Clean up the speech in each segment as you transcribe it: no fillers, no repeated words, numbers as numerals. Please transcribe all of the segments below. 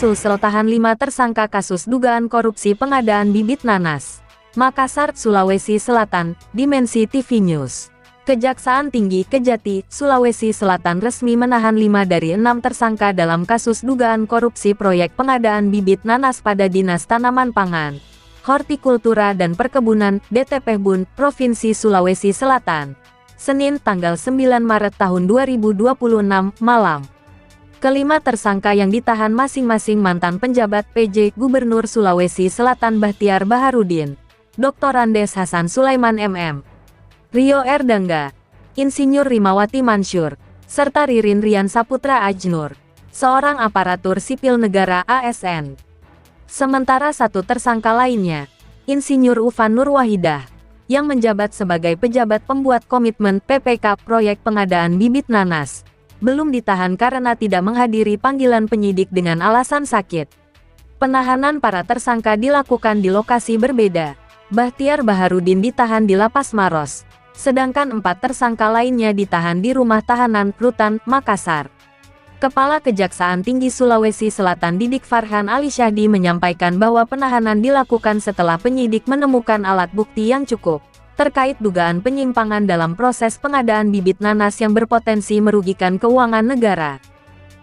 Sulsel tahan 5 tersangka kasus dugaan korupsi pengadaan bibit nanas. Makassar, Sulawesi Selatan, Dimensi TV News. Kejaksaan Tinggi Kejati, Sulawesi Selatan resmi menahan 5 dari 6 tersangka dalam kasus dugaan korupsi proyek pengadaan bibit nanas pada Dinas Tanaman Pangan, Hortikultura dan Perkebunan, DTP BUN, Provinsi Sulawesi Selatan. Senin tanggal 9 Maret tahun 2026, malam. Kelima tersangka yang ditahan masing-masing mantan penjabat PJ Gubernur Sulawesi Selatan Bahtiar Baharudin, Dr. Andes Hasan Sulaiman MM, Rio Erdangga, Insinyur Rimawati Mansur, serta Ririn Rian Saputra Ajnur, seorang aparatur sipil negara ASN. Sementara satu tersangka lainnya, Insinyur Ufan Nurwahidah, yang menjabat sebagai pejabat pembuat komitmen PPK proyek pengadaan bibit nanas, belum ditahan karena tidak menghadiri panggilan penyidik dengan alasan sakit. Penahanan para tersangka dilakukan di lokasi berbeda. Bahtiar Baharudin ditahan di Lapas Maros, sedangkan 4 tersangka lainnya ditahan di Rumah Tahanan Rutan, Makassar. Kepala Kejaksaan Tinggi Sulawesi Selatan Didik Farhan Ali Syahdi menyampaikan bahwa penahanan dilakukan setelah penyidik menemukan alat bukti yang cukup terkait dugaan penyimpangan dalam proses pengadaan bibit nanas yang berpotensi merugikan keuangan negara.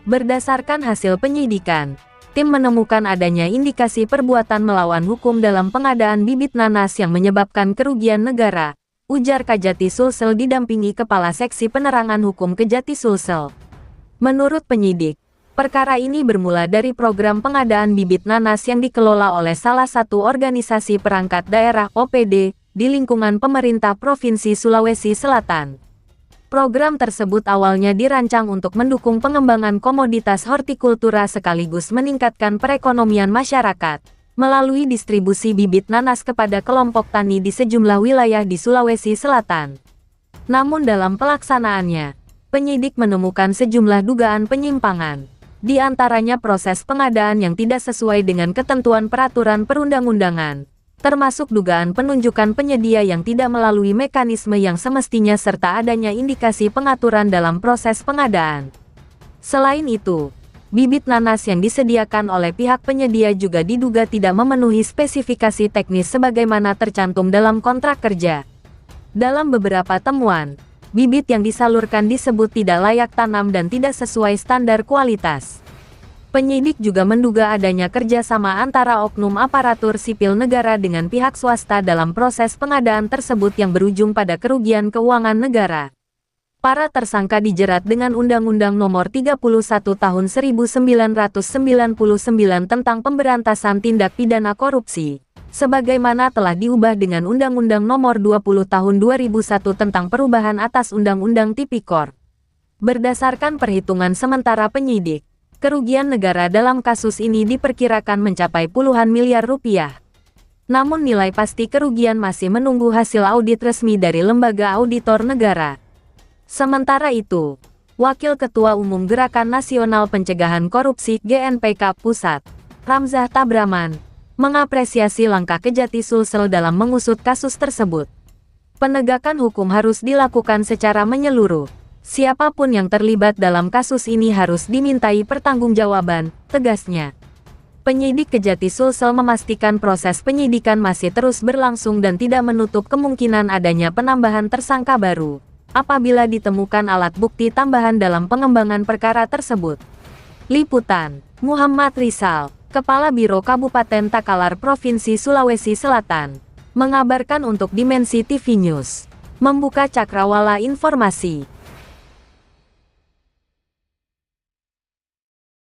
Berdasarkan hasil penyidikan, tim menemukan adanya indikasi perbuatan melawan hukum dalam pengadaan bibit nanas yang menyebabkan kerugian negara, ujar Kejati Sulsel didampingi Kepala Seksi Penerangan Hukum Kejati Sulsel. Menurut penyidik, perkara ini bermula dari program pengadaan bibit nanas yang dikelola oleh salah satu organisasi perangkat daerah OPD, di lingkungan pemerintah Provinsi Sulawesi Selatan. Program tersebut awalnya dirancang untuk mendukung pengembangan komoditas hortikultura sekaligus meningkatkan perekonomian masyarakat, melalui distribusi bibit nanas kepada kelompok tani di sejumlah wilayah di Sulawesi Selatan. Namun dalam pelaksanaannya, penyidik menemukan sejumlah dugaan penyimpangan, di antaranya proses pengadaan yang tidak sesuai dengan ketentuan peraturan perundang-undangan, termasuk dugaan penunjukan penyedia yang tidak melalui mekanisme yang semestinya serta adanya indikasi pengaturan dalam proses pengadaan. Selain itu, bibit nanas yang disediakan oleh pihak penyedia juga diduga tidak memenuhi spesifikasi teknis sebagaimana tercantum dalam kontrak kerja. Dalam beberapa temuan, bibit yang disalurkan disebut tidak layak tanam dan tidak sesuai standar kualitas. Penyidik juga menduga adanya kerjasama antara oknum aparatur sipil negara dengan pihak swasta dalam proses pengadaan tersebut yang berujung pada kerugian keuangan negara. Para tersangka dijerat dengan Undang-Undang Nomor 31 Tahun 1999 tentang Pemberantasan Tindak Pidana Korupsi, sebagaimana telah diubah dengan Undang-Undang Nomor 20 Tahun 2001 tentang perubahan atas Undang-Undang Tipikor. Berdasarkan perhitungan sementara penyidik, kerugian negara dalam kasus ini diperkirakan mencapai puluhan miliar rupiah. Namun nilai pasti kerugian masih menunggu hasil audit resmi dari Lembaga Auditor Negara. Sementara itu, Wakil Ketua Umum Gerakan Nasional Pencegahan Korupsi GNPK Pusat, Ramzah Tabraman, mengapresiasi langkah Kejati Sulsel dalam mengusut kasus tersebut. Penegakan hukum harus dilakukan secara menyeluruh. Siapapun yang terlibat dalam kasus ini harus dimintai pertanggungjawaban, tegasnya. Penyidik Kejati Sulsel memastikan proses penyidikan masih terus berlangsung dan tidak menutup kemungkinan adanya penambahan tersangka baru, apabila ditemukan alat bukti tambahan dalam pengembangan perkara tersebut. Liputan, Muhammad Rizal, Kepala Biro Kabupaten Takalar Provinsi Sulawesi Selatan, mengabarkan untuk Dimensi TV News. Membuka cakrawala informasi.